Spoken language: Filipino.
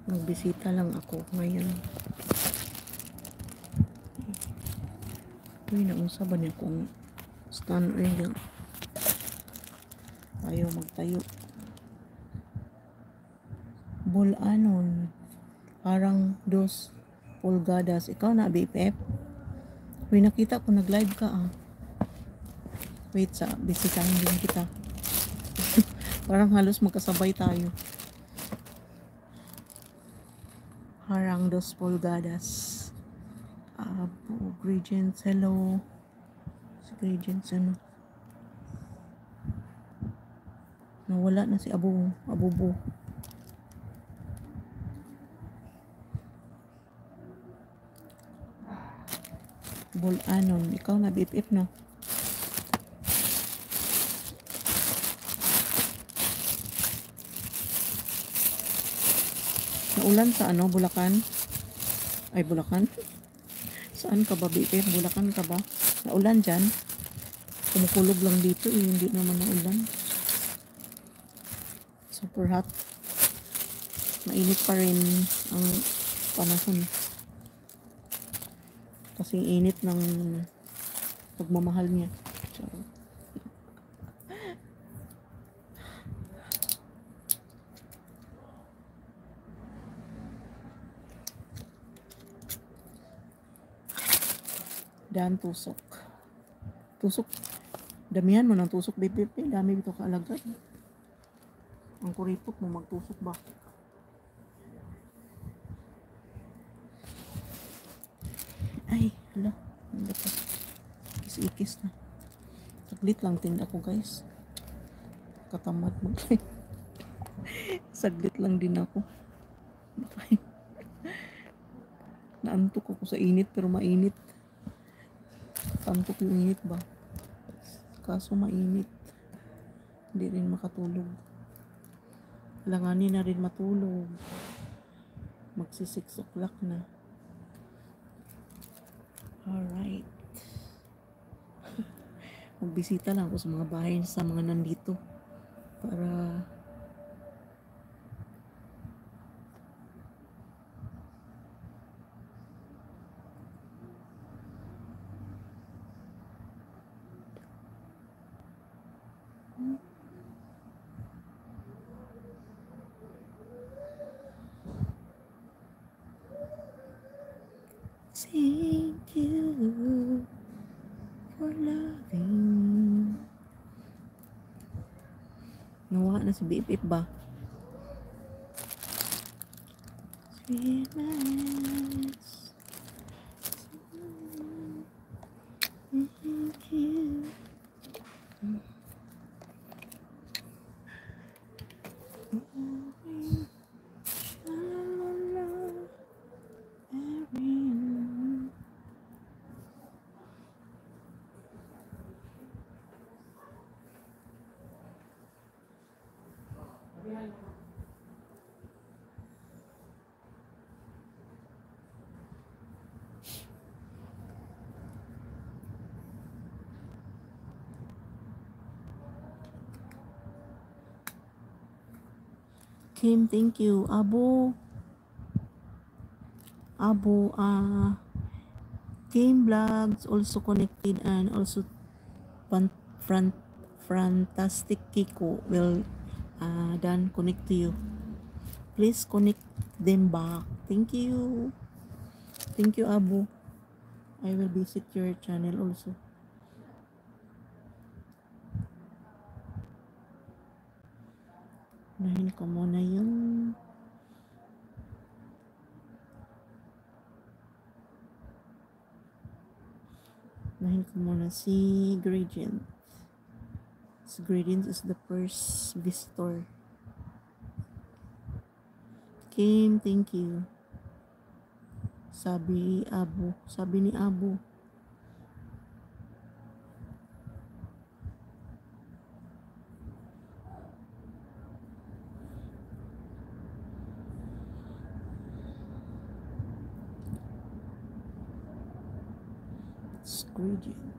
Magbisita lang ako ngayon. Uy, naunsa ba niya kung stand oil ayaw magtayo. Bulanon. Parang 2 pulgadas. Ikaw na, BFF? Uy, nakita ko nag-live ka ah. Wait, bisitahin din kita. Parang halos magkasabay tayo. Harang 2 pulgadas. Gradients, hello. Gradients, ano? Nawala na si Abubo. Bulanon. Ikaw na, BFF, no? Naulan sa ano, Bulacan? Ay, Bulacan? Saan ka ba, BFF? Bulacan ka ba? Naulan dyan? Kumukulog lang dito eh, hindi naman naulan. Super hot. Mainit pa rin ang panahon. Kasing init ng pagmamahal niya. Charot. Dan tusok. Tusok. Damihan mo ng tusok, BPP. Dami ito kaalagad. Ang kuripot mo magtusok ba? Ay, hala. Hindi pa. Ikis-ikis na. Saglit lang tinda ko, guys. Katamad mo. Saglit lang din ako. Naantok ako sa init, pero mainit. Antok yung init ba? Kaso mainit. Hindi rin makatulog. Langanin na rin matulog. Magsi 6 o'clock na. Alright. Magbisita lang ako sa mga bahay sa mga nandito. Para thank you for loving. Nawa na si BFF ba? Sweet nights. Thank you. Kim, thank you. Kim Vlogs also connected, and also Fantastic Kiko will then connect to you. Please connect them back. Thank you. Thank you, Abu. I will visit your channel also. Nahin ko muna yung si Gradient. Si Gradient is the first visitor. Kim, thank you. Sabi ni Abu. Gradient.